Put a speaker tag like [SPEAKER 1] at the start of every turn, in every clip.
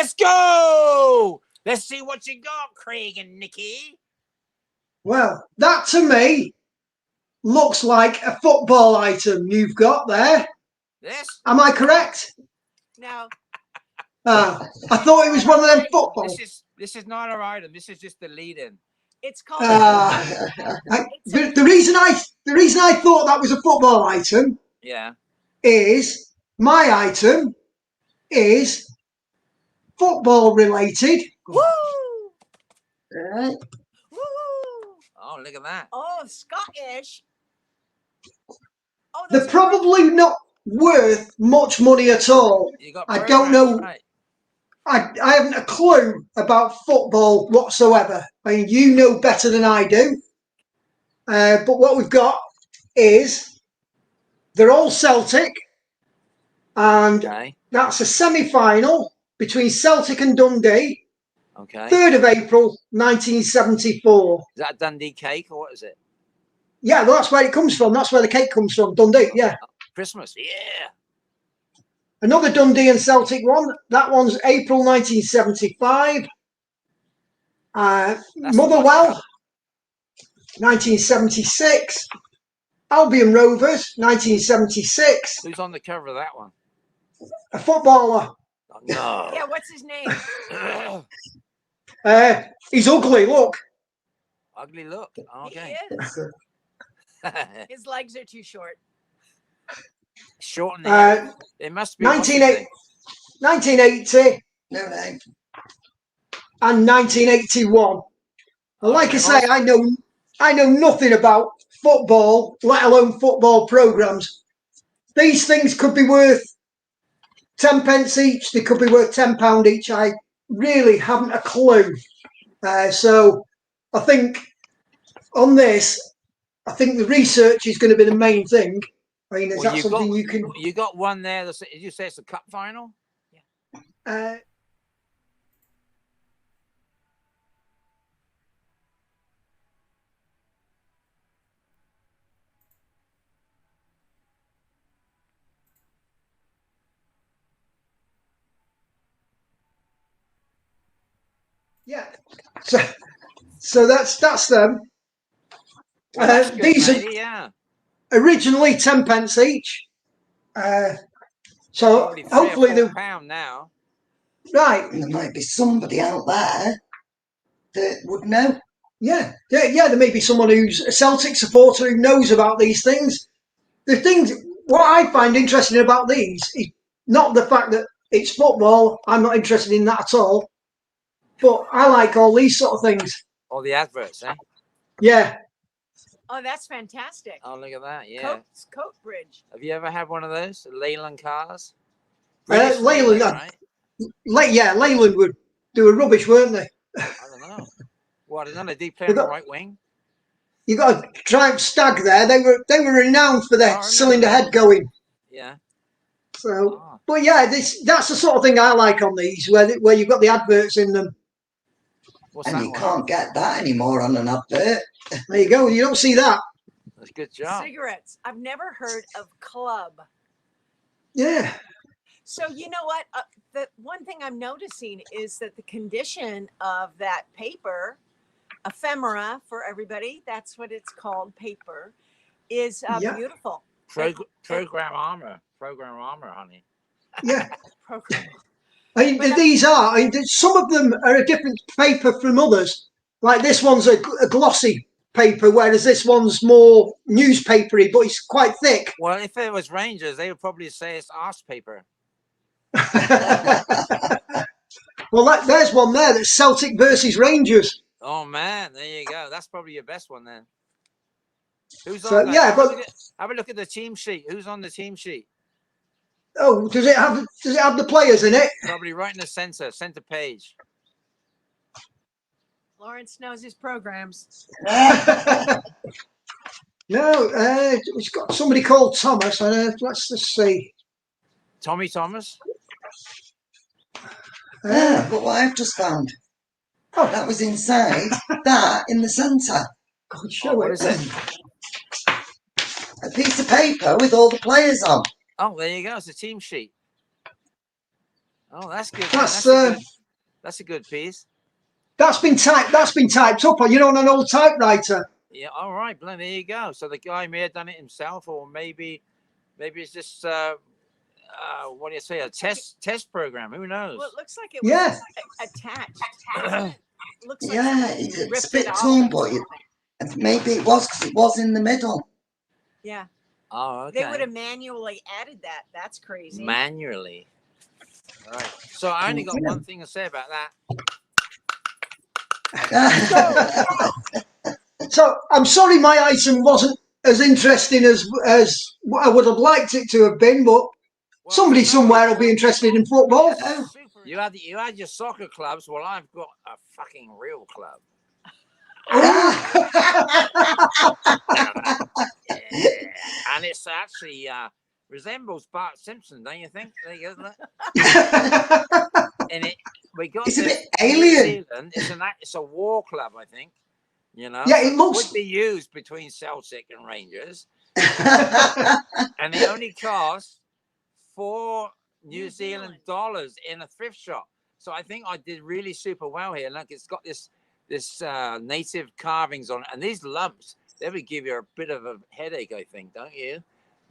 [SPEAKER 1] Let's go. Let's see what you got, Craig and Nikki.
[SPEAKER 2] Well, that to me looks like a football item you've got there.
[SPEAKER 1] This?
[SPEAKER 2] Am I correct?
[SPEAKER 3] No.
[SPEAKER 2] I thought it was one of them football.
[SPEAKER 1] This is not our item. This is just the lead-in.
[SPEAKER 3] It's called.
[SPEAKER 2] The reason I thought that was a football item.
[SPEAKER 1] Yeah.
[SPEAKER 2] Is my item is football related.
[SPEAKER 3] Woo!
[SPEAKER 2] Right.
[SPEAKER 3] Woo!
[SPEAKER 1] Oh, look at that.
[SPEAKER 3] Oh, Scottish. Oh,
[SPEAKER 2] they're probably not worth much money at all. I don't know.
[SPEAKER 1] Right.
[SPEAKER 2] I haven't a clue about football whatsoever. I mean, you know better than I do. But what we've got is they're all Celtic, and that's a semi-final between Celtic and Dundee.
[SPEAKER 1] Okay.
[SPEAKER 2] 3rd of April, 1974.
[SPEAKER 1] Is that Dundee cake or what is it?
[SPEAKER 2] Yeah, well, that's where it comes from. That's where the cake comes from, Dundee, yeah.
[SPEAKER 1] Christmas, yeah.
[SPEAKER 2] Another Dundee and Celtic one. That one's April 1975. Motherwell, 1976. Albion Rovers, 1976.
[SPEAKER 1] Who's on the cover of that one?
[SPEAKER 2] A footballer.
[SPEAKER 1] Oh, no.
[SPEAKER 3] Yeah, what's his name?
[SPEAKER 2] He's ugly, look.
[SPEAKER 1] Ugly look. Okay.
[SPEAKER 3] He is. His legs are too short.
[SPEAKER 1] Short and it must be
[SPEAKER 2] 1980.
[SPEAKER 4] No name.
[SPEAKER 2] And 1981. And like I say, I know nothing about football, let alone football programs. These things could be worth 10 pence each. They could be worth £10 each. I really haven't a clue. So I think on this, I think the research is going to be the main thing. I mean, is that something you can...
[SPEAKER 1] You got one there. Did you say it's a cup final?
[SPEAKER 2] Yeah. Yeah, so that's them.
[SPEAKER 1] Well, that's good,
[SPEAKER 2] these
[SPEAKER 1] matey,
[SPEAKER 2] are originally 10 pence each. So hopefully they're
[SPEAKER 1] £1 now.
[SPEAKER 2] Right.
[SPEAKER 4] And there might be somebody out there that would know.
[SPEAKER 2] Yeah. There may be someone who's a Celtic supporter who knows about these things. What I find interesting about these is not the fact that it's football. I'm not interested in that at all. But I like all these sort of things.
[SPEAKER 1] All the adverts, eh?
[SPEAKER 2] Yeah.
[SPEAKER 3] Oh, that's fantastic.
[SPEAKER 1] Oh, look at that. Yeah.
[SPEAKER 3] Coat Bridge.
[SPEAKER 1] Have you ever had one of those? Leyland cars?
[SPEAKER 2] Leyland,
[SPEAKER 1] right?
[SPEAKER 2] Leyland would do a rubbish, weren't they?
[SPEAKER 1] I don't know. What, another deep player on the right wing?
[SPEAKER 2] You got a Triumph Stag there. They were renowned for their cylinder head going.
[SPEAKER 1] Yeah.
[SPEAKER 2] So, but yeah, that's the sort of thing I like on these, where you've got the adverts in them.
[SPEAKER 4] And you can't get that anymore on an advert.
[SPEAKER 2] There you go. You don't see that.
[SPEAKER 1] That's a good job.
[SPEAKER 3] Cigarettes. I've never heard of Club.
[SPEAKER 2] Yeah.
[SPEAKER 3] So you know what? The one thing I'm noticing is that the condition of that paper, ephemera for everybody, that's what it's called, paper, is beautiful.
[SPEAKER 1] Program armor, honey.
[SPEAKER 2] Yeah. Some of them are a different paper from others. Like this one's a glossy paper, whereas this one's more newspapery, but it's quite thick.
[SPEAKER 1] Well, if it was Rangers, they would probably say it's arse paper.
[SPEAKER 2] Well, there's one there that's Celtic versus Rangers.
[SPEAKER 1] Oh man, there you go. That's probably your best one then. Who's on that?
[SPEAKER 2] Yeah,
[SPEAKER 1] have a look at the team sheet. Who's on the team sheet?
[SPEAKER 2] Oh, does it have the players in it?
[SPEAKER 1] Probably right in the center page.
[SPEAKER 3] Lawrence knows his programs.
[SPEAKER 2] No, it's got somebody called Thomas. Let's just see.
[SPEAKER 1] Tommy Thomas?
[SPEAKER 4] But what I've just found, that was inside that in the centre.
[SPEAKER 2] God, show
[SPEAKER 1] what
[SPEAKER 2] it.
[SPEAKER 1] is it?
[SPEAKER 4] A piece of paper with all the players on.
[SPEAKER 1] Oh, there you go. It's a team sheet. Oh, that's good. That's a good piece.
[SPEAKER 2] That's been typed up on, on an old typewriter.
[SPEAKER 1] Yeah. All right. Well, there you go. So the guy may have done it himself, or maybe it's just what do you say? A test program. Who knows?
[SPEAKER 3] Well, it looks like it was
[SPEAKER 2] Yeah.
[SPEAKER 3] attached. It looks like
[SPEAKER 4] Yeah,
[SPEAKER 3] somebody
[SPEAKER 4] it's
[SPEAKER 3] ripped
[SPEAKER 4] a bit
[SPEAKER 3] it off
[SPEAKER 4] torn,
[SPEAKER 3] of
[SPEAKER 4] but
[SPEAKER 3] something.
[SPEAKER 4] maybe it was because it was in the middle.
[SPEAKER 3] Yeah.
[SPEAKER 1] Oh, okay.
[SPEAKER 3] They would have manually added that. That's crazy.
[SPEAKER 1] Manually. All right. So I only got one thing to say about that.
[SPEAKER 2] So I'm sorry my item wasn't as interesting as I would have liked it to have been, but somebody somewhere will be interested in football.
[SPEAKER 1] You had your soccer clubs. Well, I've got a fucking real club. And it's actually resembles Bart Simpson, don't you think? There you go. And we got
[SPEAKER 4] It's a
[SPEAKER 1] this
[SPEAKER 4] bit alien.
[SPEAKER 1] New Zealand. It's a war club, I think.
[SPEAKER 2] Yeah,
[SPEAKER 1] so
[SPEAKER 2] it looks.
[SPEAKER 1] would be used between Celtic and Rangers, and they only cost $4 New Zealand dollars in a thrift shop. So I think I did really super well here. Look, it's got this native carvings on it, and these lumps, they would give you a bit of a headache, I think, don't you?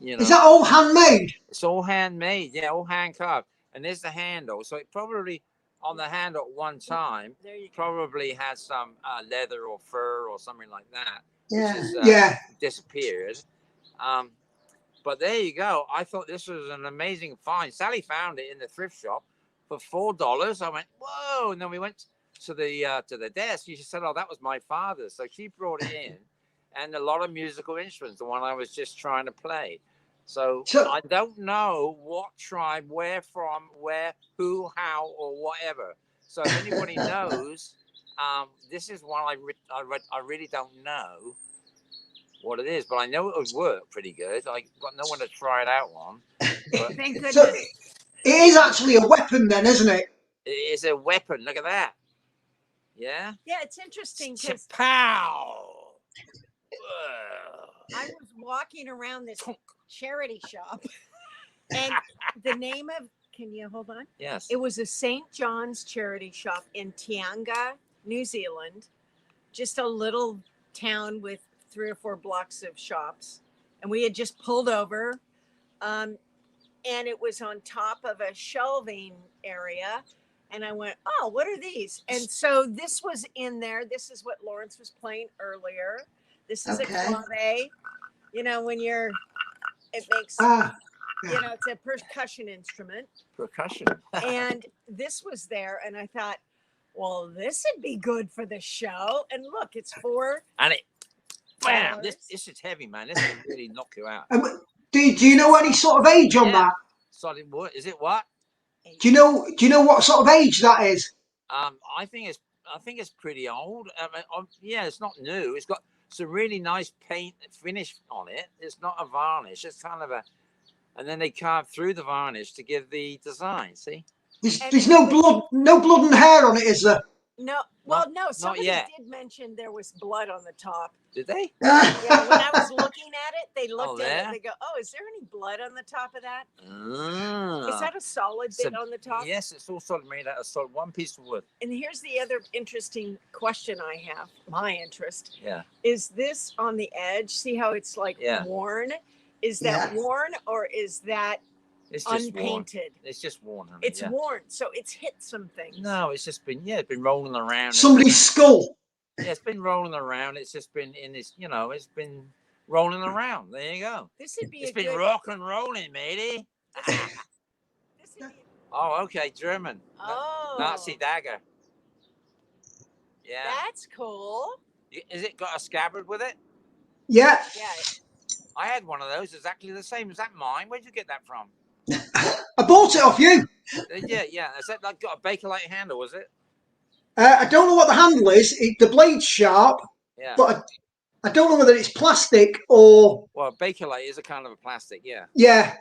[SPEAKER 2] Is that all handmade?
[SPEAKER 1] It's all handmade, yeah, all hand carved. And there's the handle. So it probably on the handle at one time probably had some leather or fur or something like that, which is disappeared. But there you go. I thought this was an amazing find. Sally found it in the thrift shop for $4. I went, whoa! And then we went to the desk. She said, "Oh, that was my father's." So she brought it in, and a lot of musical instruments, the one I was just trying to play. So I don't know what tribe, where from, where, who, how, or whatever. So if anybody knows, this is one I really don't know what it is, but I know it would work pretty good. I got no one to try it out on. But
[SPEAKER 3] thank goodness.
[SPEAKER 2] So it is actually a weapon, then, isn't it?
[SPEAKER 1] It is a weapon. Look at that. Yeah.
[SPEAKER 3] Yeah, it's interesting because
[SPEAKER 1] pow.
[SPEAKER 3] I was walking around this charity shop, and the name of can you hold on?
[SPEAKER 1] Yes.
[SPEAKER 3] It was a St. John's charity shop in Tianga, New Zealand, just a little town with 3 or 4 blocks of shops, and we had just pulled over, and it was on top of a shelving area, and I went, "Oh, what are these?" And so this was in there. This is what Lawrence was playing earlier. This is a clave. When it makes it's a percussion instrument.
[SPEAKER 1] Percussion.
[SPEAKER 3] And this was there, and I thought, well, this would be good for the show. And look, it's $4.
[SPEAKER 1] And it, bam! This is heavy, man. This will really knock you out.
[SPEAKER 2] Do you know any sort of age on that?
[SPEAKER 1] Solid wood. Is it what?
[SPEAKER 2] Do you know what sort of age that is?
[SPEAKER 1] I think it's pretty old. It's not new. It's got some really nice paint finish on it. It's not a varnish. It's kind of and then they carve through the varnish to give the design. See?
[SPEAKER 2] There's no blood and hair on it, is there?
[SPEAKER 3] No. Well, no. Somebody did mention there was blood on the top.
[SPEAKER 1] Did they?
[SPEAKER 3] Yeah. When I was looking at it, they looked at it. They go, "Oh, is there any blood on the top of that? Is that a solid bit on the top?"
[SPEAKER 1] Yes, it's all solid, made out of solid, one piece of wood.
[SPEAKER 3] And here's the other interesting question I have. My interest.
[SPEAKER 1] Yeah.
[SPEAKER 3] Is this on the edge? See how it's like worn? Is that worn, or is that unpainted?
[SPEAKER 1] Worn. It's just worn. Honey.
[SPEAKER 3] It's worn, so it's hit some things.
[SPEAKER 1] No, it's just been it's been rolling around.
[SPEAKER 2] Somebody's skull.
[SPEAKER 1] Yeah, it's been rolling around. It's just been in this, it's been rolling around. There you go.
[SPEAKER 3] This would be.
[SPEAKER 1] It's been rock and rolling, matey. Oh, okay, German.
[SPEAKER 3] Oh,
[SPEAKER 1] Nazi dagger. Yeah.
[SPEAKER 3] That's cool.
[SPEAKER 1] Is it got a scabbard with it?
[SPEAKER 2] Yeah.
[SPEAKER 3] Yeah.
[SPEAKER 1] I had one of those exactly the same. Is that mine? Where'd you get that from?
[SPEAKER 2] I bought it off you.
[SPEAKER 1] Yeah. Is that like got a Bakelite handle? Was it?
[SPEAKER 2] I don't know what the handle is. The blade's sharp.
[SPEAKER 1] Yeah.
[SPEAKER 2] But I don't know whether it's plastic or.
[SPEAKER 1] Well, Bakelite is a kind of a plastic. Yeah.
[SPEAKER 2] Yeah.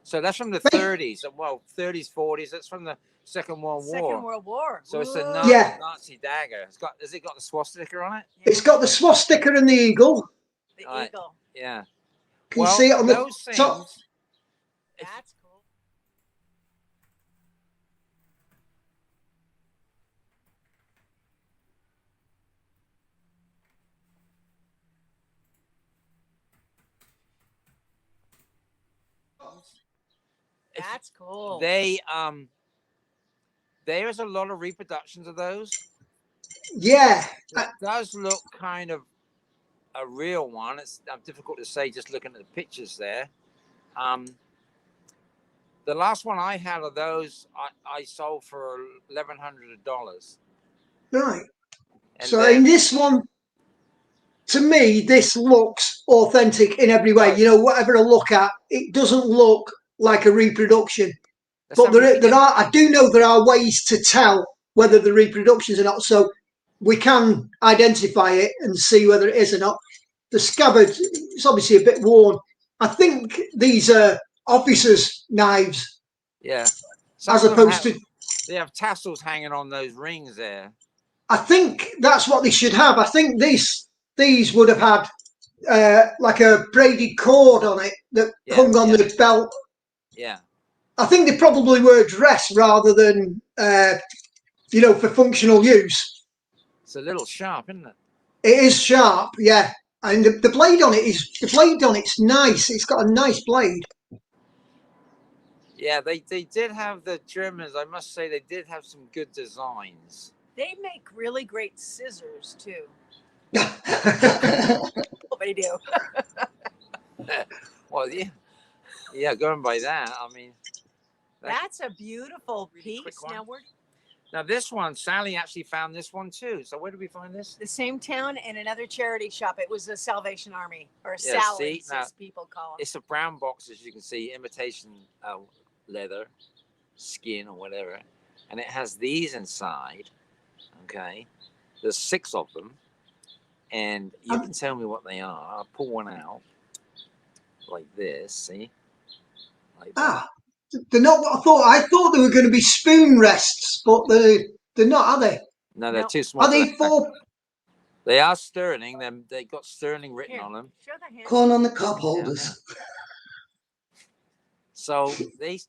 [SPEAKER 1] So that's from the 30s. Well, 30s, 40s. That's from the Second World War.
[SPEAKER 3] Second World War.
[SPEAKER 1] So it's a Nazi dagger. Has it got the swastika on it?
[SPEAKER 2] It's got the swastika and the eagle.
[SPEAKER 3] The eagle.
[SPEAKER 1] Yeah.
[SPEAKER 2] Can you see it on the top?
[SPEAKER 3] That's cool. That's cool.
[SPEAKER 1] There's a lot of reproductions of those.
[SPEAKER 2] Yeah.
[SPEAKER 1] It does look kind of a real one. It's difficult to say just looking at the pictures there. The last one I had of those, I sold for $1,100.
[SPEAKER 2] Right.
[SPEAKER 1] And
[SPEAKER 2] So
[SPEAKER 1] then,
[SPEAKER 2] in this one, to me, this looks authentic in every way.
[SPEAKER 1] No.
[SPEAKER 2] You know, whatever I look at, it doesn't look like a reproduction.
[SPEAKER 1] let's
[SPEAKER 2] But
[SPEAKER 1] have a look
[SPEAKER 2] there
[SPEAKER 1] again.
[SPEAKER 2] are, I do know there are ways to tell whether the reproductions or not. So we can identify it and see whether it is or not. The scabbard, it's obviously a bit worn. I think these are officers' knives.
[SPEAKER 1] Yeah. Some
[SPEAKER 2] As
[SPEAKER 1] of them
[SPEAKER 2] opposed to,
[SPEAKER 1] they have tassels hanging on those rings there.
[SPEAKER 2] I think that's what they should have. I think these would have had like a braided cord on it that hung on the belt.
[SPEAKER 1] Yeah.
[SPEAKER 2] I think they probably were dressed rather than, for functional use.
[SPEAKER 1] It's a little sharp, isn't it?
[SPEAKER 2] It is sharp, yeah. And the blade on it's nice. It's got a nice blade.
[SPEAKER 1] Yeah, they did have the Germans. I must say they did have some good designs.
[SPEAKER 3] They make really great scissors too. They do.
[SPEAKER 1] Well, yeah. Going by that, I mean,
[SPEAKER 3] that's a beautiful
[SPEAKER 1] really
[SPEAKER 3] piece.
[SPEAKER 1] Now this one, Sally actually found this one too. So where did we find this?
[SPEAKER 3] The same town in another charity shop. It was a Salvation Army or Sally's, as people call them.
[SPEAKER 1] It's a brown box, as you can see, imitation leather, skin or whatever, and it has these inside. Okay, there's 6 of them, and you can tell me what they are. I'll pull one out like this. See? Like that.
[SPEAKER 2] They're not what I thought. I thought they were going to be spoon rests, but they're not, are they?
[SPEAKER 1] No, they're too small.
[SPEAKER 2] Are they for?
[SPEAKER 1] They are sterling. They got sterling written on them.
[SPEAKER 3] Show the hand.
[SPEAKER 4] Corn on the cob holders.
[SPEAKER 1] Yeah. So there's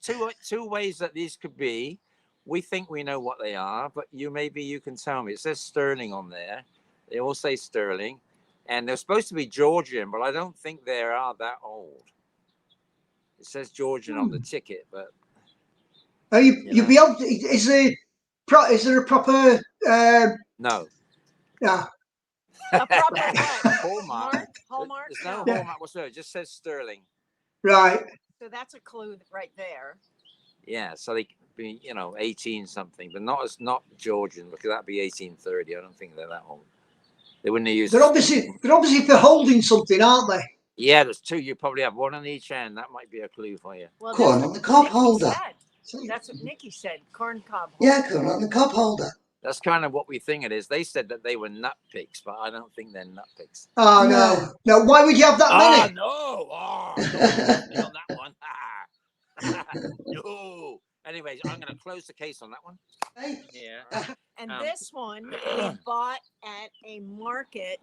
[SPEAKER 1] two ways that these could be. We think we know what they are, but maybe you can tell me. It says sterling on there. They all say sterling, and they're supposed to be Georgian, but I don't think they are that old. It says Georgian on the ticket, but
[SPEAKER 2] You'd be able to, is there a proper?
[SPEAKER 1] No.
[SPEAKER 2] Yeah.
[SPEAKER 3] A proper
[SPEAKER 1] Hallmark.
[SPEAKER 3] Hallmark.
[SPEAKER 1] There's no hallmark whatsoever. It just says sterling.
[SPEAKER 2] Right.
[SPEAKER 3] So that's a clue right there.
[SPEAKER 1] Yeah. So they could be, 18 something, but not Georgian, because that'd be 1830. I don't think they're that old. They wouldn't have used.
[SPEAKER 2] They're obviously they're holding something, aren't they?
[SPEAKER 1] Yeah, there's 2. You probably have one on each end. That might be a clue for you.
[SPEAKER 3] Well,
[SPEAKER 4] corn on the cob holder.
[SPEAKER 3] That's what Nikki said. Corn cob holder.
[SPEAKER 4] Yeah, corn on the cob holder.
[SPEAKER 1] That's kind of what we think it is. They said that they were nut picks, but I don't think they're nut picks.
[SPEAKER 2] Oh no! No, why would you have that many?
[SPEAKER 1] No! On that one. No. Anyways, I'm going to close the case on that one. Yeah.
[SPEAKER 3] And this one we bought at a market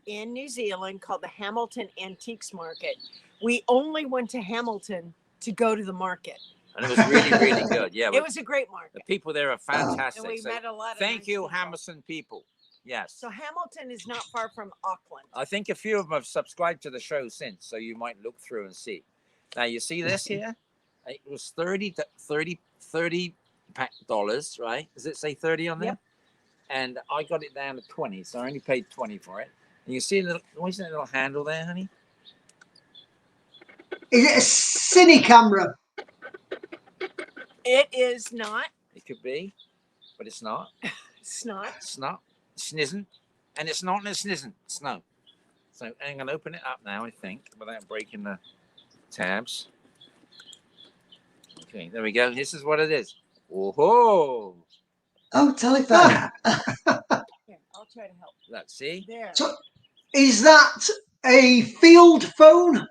[SPEAKER 3] in New Zealand called the Hamilton Antiques Market. We only went to Hamilton to go to the market.
[SPEAKER 1] And it was really, really good. Yeah.
[SPEAKER 3] It was a great market.
[SPEAKER 1] The people there are fantastic.
[SPEAKER 3] And we met a lot of
[SPEAKER 1] Thank you,
[SPEAKER 3] people.
[SPEAKER 1] Hamilton people. Yes.
[SPEAKER 3] So Hamilton is not far from Auckland.
[SPEAKER 1] I think a few of them have subscribed to the show since, so you might look through and see. Now, you see this here? It was $30, right? Does it say 30 on there?
[SPEAKER 3] Yep.
[SPEAKER 1] And I got it down to 20, so I only paid 20 for it. And you see what's that little handle there, honey?
[SPEAKER 2] Is it a cine camera?
[SPEAKER 3] It is not.
[SPEAKER 1] It could be, but it's not.
[SPEAKER 3] It's not.
[SPEAKER 1] It's not. It isn't. And it's not and it isn't. It's no. So I'm going to open it up now, I think, without breaking the tabs. Okay, there we go. This is what it is. Whoa!
[SPEAKER 4] Oh, telephone.
[SPEAKER 3] Here, I'll try to help.
[SPEAKER 1] Let's see.
[SPEAKER 3] There.
[SPEAKER 2] So, is that a field phone?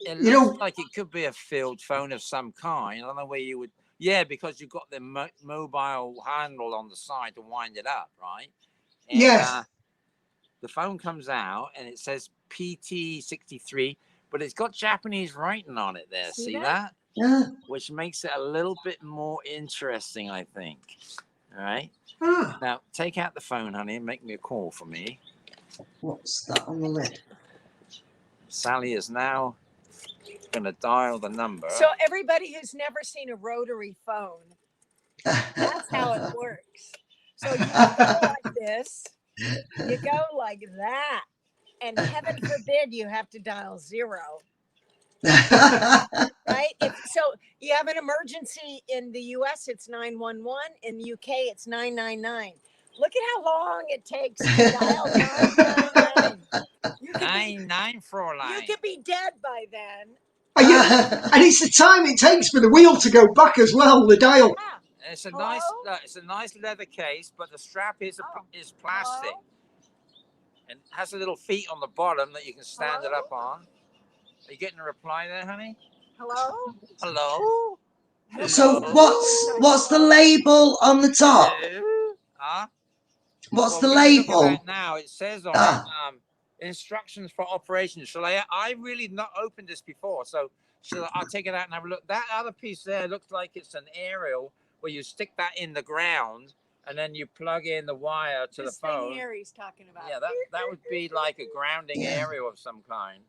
[SPEAKER 1] It looks like it could be a field phone of some kind. I don't know where you would. Yeah, because you've got the mobile handle on the side to wind it up, right? And,
[SPEAKER 2] yes.
[SPEAKER 1] The phone comes out and it says PT63, but it's got Japanese writing on it there. See that?
[SPEAKER 4] Yeah.
[SPEAKER 1] Which makes it a little bit more interesting, I think. All right.
[SPEAKER 2] Ah.
[SPEAKER 1] Now, take out the phone, honey, and make me a call for me.
[SPEAKER 4] What's that on the lid?
[SPEAKER 1] Sally is now Going to dial the number.
[SPEAKER 3] So everybody who's never seen a rotary phone, that's how it works. So you go like this, you go like that, and heaven forbid you have to dial 0. Right? So you have an emergency in the US, it's 911. In the UK, it's 999. Look at how long it takes to dial 999. You could be dead by then.
[SPEAKER 2] And it's the time it takes for the wheel to go back as well, the dial.
[SPEAKER 3] Yeah.
[SPEAKER 1] It's a nice leather case, but the strap is plastic.
[SPEAKER 3] Hello?
[SPEAKER 1] And it has a little feet on the bottom that you can stand it up on. Are you getting a reply there, honey?
[SPEAKER 3] Hello?
[SPEAKER 1] Hello?
[SPEAKER 4] So what's the label on the top?
[SPEAKER 1] Huh?
[SPEAKER 4] What's the
[SPEAKER 1] we're gonna look at
[SPEAKER 4] label?
[SPEAKER 1] that now. It says on it, instructions for operation. Shall I really not opened this before, so I'll take it out and have a look. That other piece there looks like it's an aerial where you stick that in the ground and then you plug in the wire to the phone.
[SPEAKER 3] Thing Harry's talking about.
[SPEAKER 1] Yeah, that would be like a grounding aerial of some kind.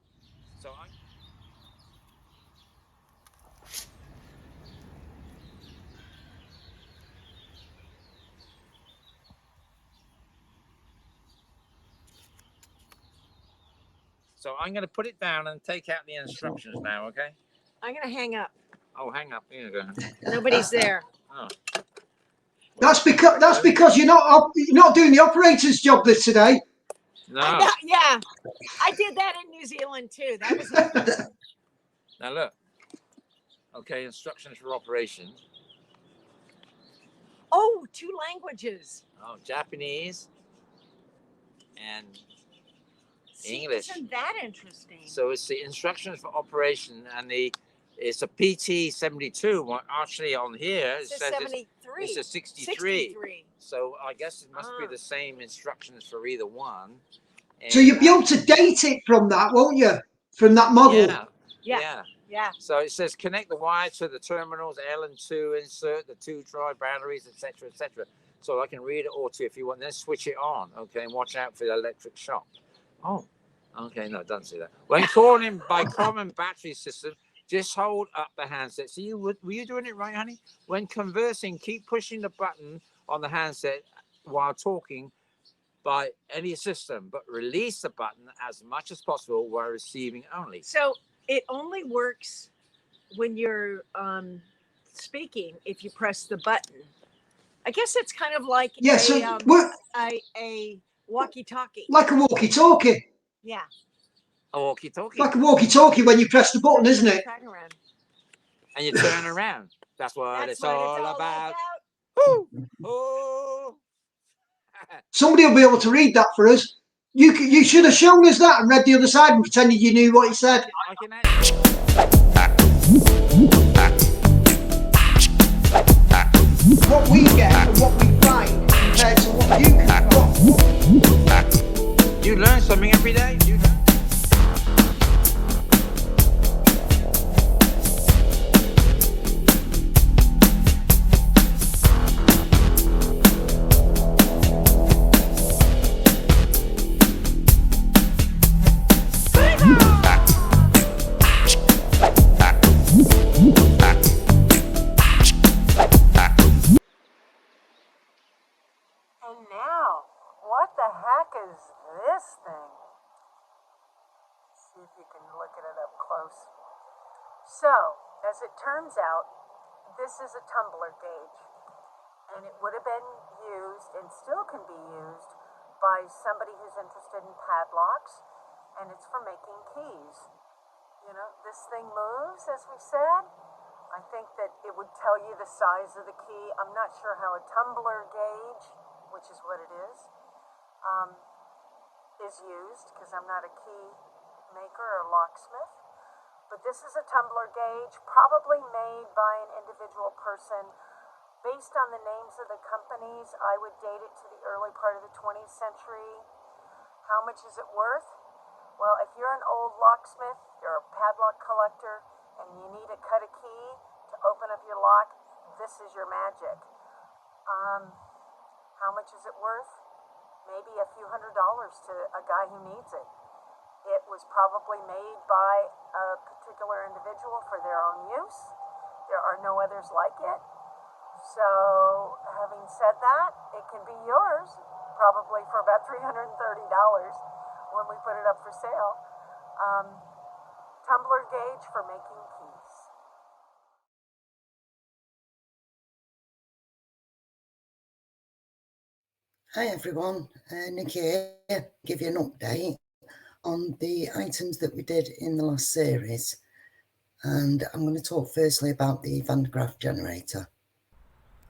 [SPEAKER 1] So I'm going to put it down and take out the instructions now, okay?
[SPEAKER 3] I'm going to hang up.
[SPEAKER 1] Oh, hang up. Here you go.
[SPEAKER 3] Nobody's there.
[SPEAKER 1] Oh.
[SPEAKER 2] That's because you're not doing the operator's job this today.
[SPEAKER 1] No.
[SPEAKER 3] Yeah, I did that in New Zealand too. That was
[SPEAKER 1] Now look. Okay, instructions for operation.
[SPEAKER 3] Oh, 2 languages.
[SPEAKER 1] Oh, Japanese and English.
[SPEAKER 3] Isn't that interesting?
[SPEAKER 1] So it's the instructions for operation, and it's a PT-72. Actually, on here it says
[SPEAKER 3] 73.
[SPEAKER 1] it's a 63. So I guess it must be the same instructions for either one. And,
[SPEAKER 2] so you'll be able to date it from that, won't you? From that model.
[SPEAKER 3] Yeah.
[SPEAKER 1] So it says connect the wire to the terminals L and 2, insert the 2 dry batteries, etc., etc. So I can read it all to you if you want. Then switch it on, okay, and watch out for the electric shock. Oh, okay, no, it doesn't say that. When calling by common battery system, just hold up the handset. So were you doing it right, honey? When conversing, keep pushing the button on the handset while talking by any system, but release the button as much as possible while receiving only.
[SPEAKER 3] So it only works when you're speaking if you press the button. I guess it's kind of like a walkie-talkie.
[SPEAKER 2] Like a walkie-talkie.
[SPEAKER 3] Yeah.
[SPEAKER 1] A walkie-talkie.
[SPEAKER 2] Like a walkie-talkie when you press the button, isn't it?
[SPEAKER 1] And you turn around. That's what it's all about. Ooh.
[SPEAKER 2] Somebody will be able to read that for us. You should have shown us that and read the other side and pretended you knew what he said. What we get and what we find compared to what you can.
[SPEAKER 1] You learn something every day.
[SPEAKER 3] And now, what the heck is this thing? Let's see if you can look at it up close. So, as it turns out, this is a tumbler gauge. And it would have been used and still can be used by somebody who's interested in padlocks. And it's for making keys. You know, this thing moves, as we said. I think that it would tell you the size of the key. I'm not sure how a tumbler gauge, which is what it is used, because I'm not a key maker or locksmith. But this is a tumbler gauge, probably made by an individual person. Based on the names of the companies, I would date it to the early part of the 20th century. How much is it worth? Well, if you're an old locksmith, you're a padlock collector, and you need to cut a key to open up your lock, this is your magic. How much is it worth? Maybe a few $100s to a guy who needs it. It was probably made by a particular individual for their own use. There are no others like it. So, having said that, it can be yours probably for about $330 when we put it up for sale. Tumbler gauge for making keys.
[SPEAKER 4] Hi everyone, Nikki here, give you an update on the items that we did in the last series, and I'm going to talk firstly about the Van de Graaff generator.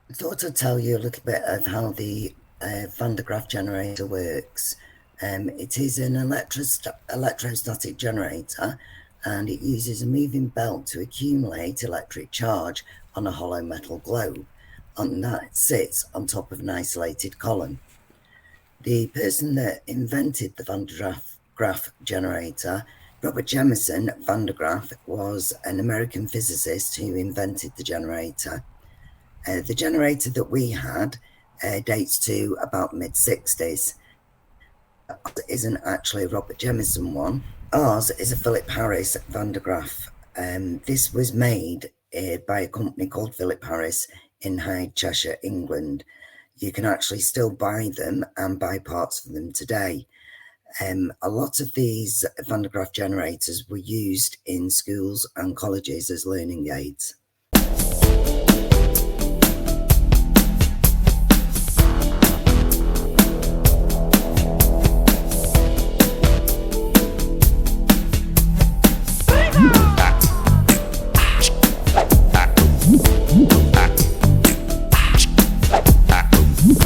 [SPEAKER 4] I thought I'd tell you a little bit of how the Van de Graaff generator works. It is an electrostatic generator, and it uses a moving belt to accumulate electric charge on a hollow metal globe, and that sits on top of an isolated column. The person that invented the Van de Graaff generator, Robert Jemison Van de Graaff, was an American physicist who invented the generator. The generator that we had dates to about mid-60s. It isn't actually a Robert Jemison one. Ours is a Philip Harris Van de Graaff. This was made by a company called Philip Harris in Hyde, Cheshire, England. You can actually still buy them and buy parts for them today. A lot of these Van de Graaff generators were used in schools and colleges as learning aids.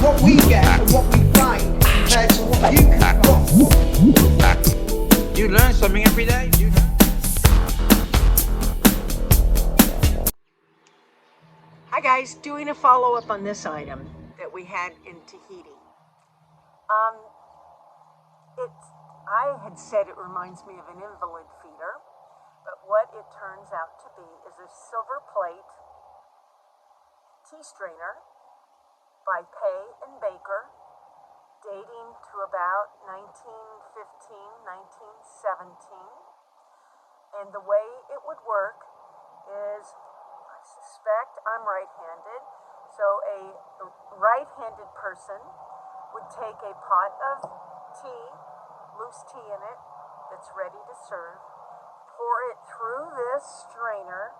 [SPEAKER 2] What we get and what we find compared to what you can find.
[SPEAKER 1] You learn something every day.
[SPEAKER 3] Hi guys, doing a follow-up on this item that we had in Tahiti. I had said it reminds me of an invalid feeder, but what it turns out to be is a silver plate tea strainer by Pay and Baker, dating to about 1915, 1917. And the way it would work is, I suspect I'm right-handed, so a right-handed person would take a pot of tea, loose tea in it, that's ready to serve, pour it through this strainer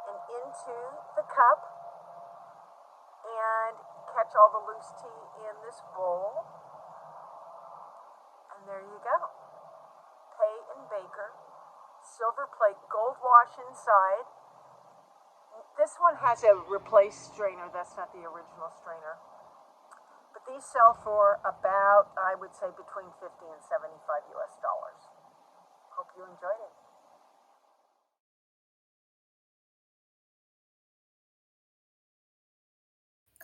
[SPEAKER 3] and into the cup, and catch all the loose tea in this bowl. And there you go. Pay and Baker, silver plate, gold wash inside. This one has a replaced strainer. That's not the original strainer. But these sell for about, I would say, between 50 and 75 US dollars. Hope you enjoyed it.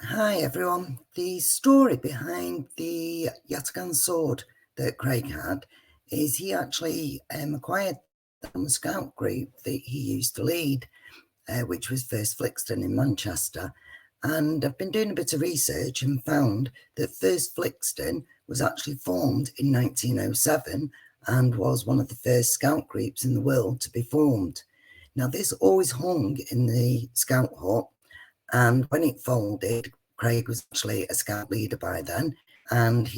[SPEAKER 4] Hi everyone. The story behind the Yataghan sword that Craig had is he actually acquired the scout group that he used to lead, which was First Flixton in Manchester. And I've been doing a bit of research and found that First Flixton was actually formed in 1907 and was one of the first scout groups in the world to be formed. Now, this always hung in the scout hut, and when it folded, Craig was actually a scout leader by then, and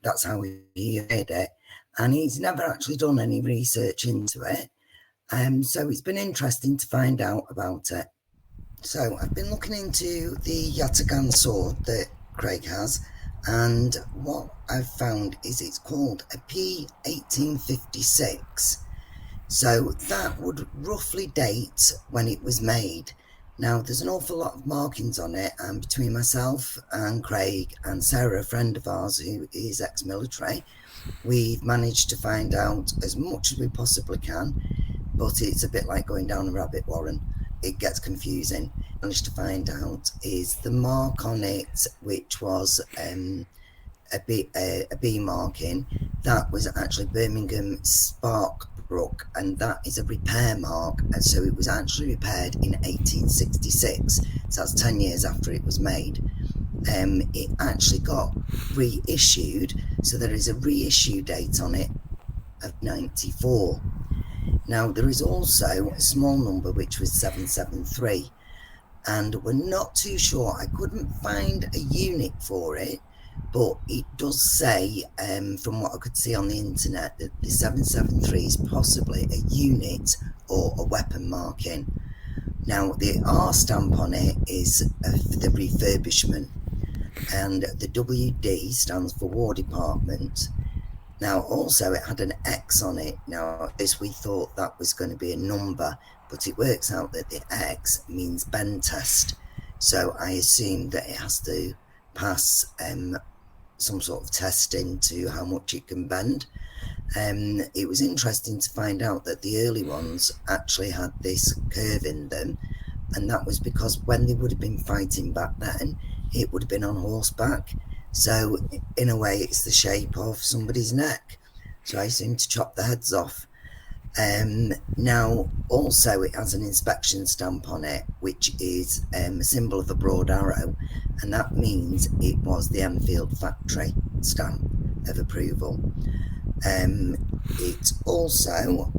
[SPEAKER 4] that's how he made it. And he's never actually done any research into it. So it's been interesting to find out about it. So I've been looking into the Yataghan sword that Craig has, and what I've found is it's called a P1856. So that would roughly date when it was made. Now, there's an awful lot of markings on it, and between myself and Craig and Sarah, a friend of ours who is ex-military, we've managed to find out as much as we possibly can, but it's a bit like going down a rabbit warren. It gets confusing. Managed to find out is the mark on it, which was a B marking, that was actually Birmingham Sparkbrook, and that is a repair mark, and so it was actually repaired in 1866, so that's 10 years after it was made. It actually got reissued, so there is a reissue date on it of 94. Now, there is also a small number which was 773, and we're not too sure. I couldn't find a unit for it, but it does say, from what I could see on the internet, that the 773 is possibly a unit or a weapon marking. Now, the R stamp on it is the refurbishment, and the WD stands for War Department. Now, also, it had an X on it. Now, this we thought that was going to be a number, but it works out that the X means bend test. So I assume that it has to pass some sort of testing to how much it can bend. It was interesting to find out that the early ones actually had this curve in them, and that was because when they would have been fighting back then, it would have been on horseback. So in a way, it's the shape of somebody's neck. So I assume to chop the heads off. Now, also, it has an inspection stamp on it, which is a symbol of a broad arrow, and that means it was the Enfield factory stamp of approval. It also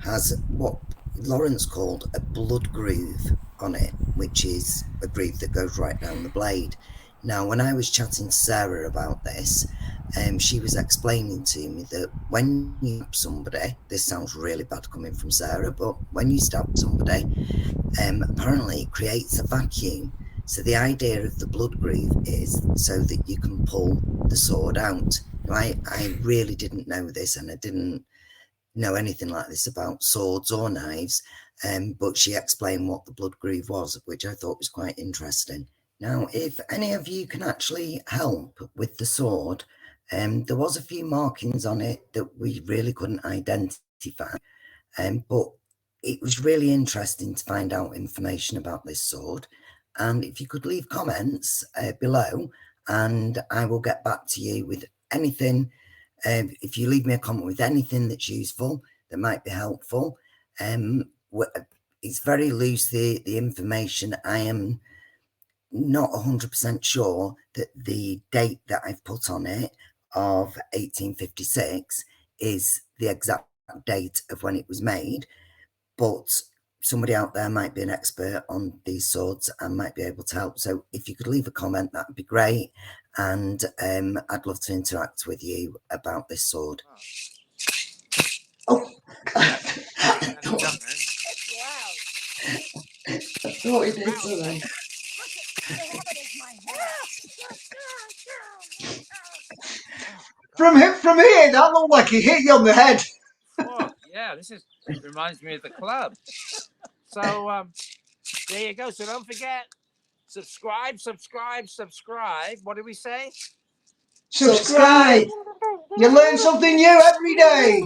[SPEAKER 4] has what Lawrence called a blood groove on it, which is a groove that goes right down the blade. Now, when I was chatting to Sarah about this, she was explaining to me that when you stab somebody, this sounds really bad coming from Sarah, but when you stab somebody, apparently it creates a vacuum. So the idea of the blood groove is so that you can pull the sword out. Now, I really didn't know this, and I didn't know anything like this about swords or knives, but she explained what the blood groove was, which I thought was quite interesting. Now, if any of you can actually help with the sword, there was a few markings on it that we really couldn't identify, but it was really interesting to find out information about this sword. And if you could leave comments below, and I will get back to you with anything. If you leave me a comment with anything that's useful, that might be helpful. It's very loose, the information. I am not 100% sure that the date that I've put on it of 1856 is the exact date of when it was made, but somebody out there might be an expert on these swords and might be able to help. So if you could leave a comment, that would be great. And I'd love to interact with you about this sword.
[SPEAKER 2] Oh, I thought it did something. From here, that looked like he hit you on the head.
[SPEAKER 1] Oh, yeah, this reminds me of the club. So there you go. So don't forget, subscribe. What did we say?
[SPEAKER 2] Subscribe. You learn something new every day.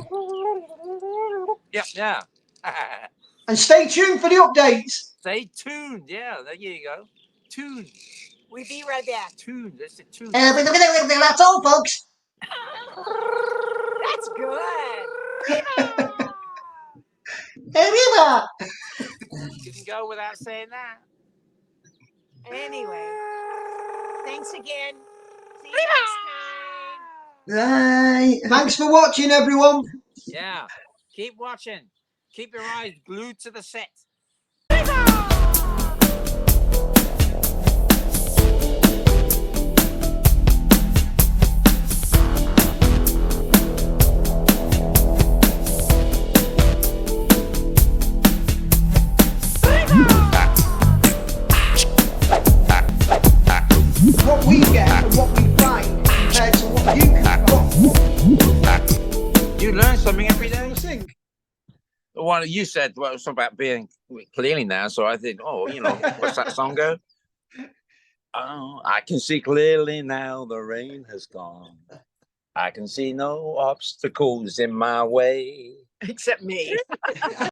[SPEAKER 1] Yeah.
[SPEAKER 2] And stay tuned for the updates.
[SPEAKER 1] Stay tuned. Yeah, there you go. Tuned.
[SPEAKER 3] We'll be right back.
[SPEAKER 1] Tuned. That's it. Tuned.
[SPEAKER 2] That's all, folks.
[SPEAKER 3] That's good.
[SPEAKER 2] Arriba.
[SPEAKER 1] Couldn't go without saying that.
[SPEAKER 3] Anyway, thanks again. See you next time.
[SPEAKER 2] Bye. Thanks for watching, everyone.
[SPEAKER 1] Yeah. Keep watching. Keep your eyes glued to the set.
[SPEAKER 2] What we get and what we find compared to what you can find.
[SPEAKER 1] You learn something every day.
[SPEAKER 2] Sing.
[SPEAKER 1] The one you said was about being clearly now, so I think, what's that song go? Oh, I can see clearly now the rain has gone. I can see no obstacles in my way.
[SPEAKER 3] Except me.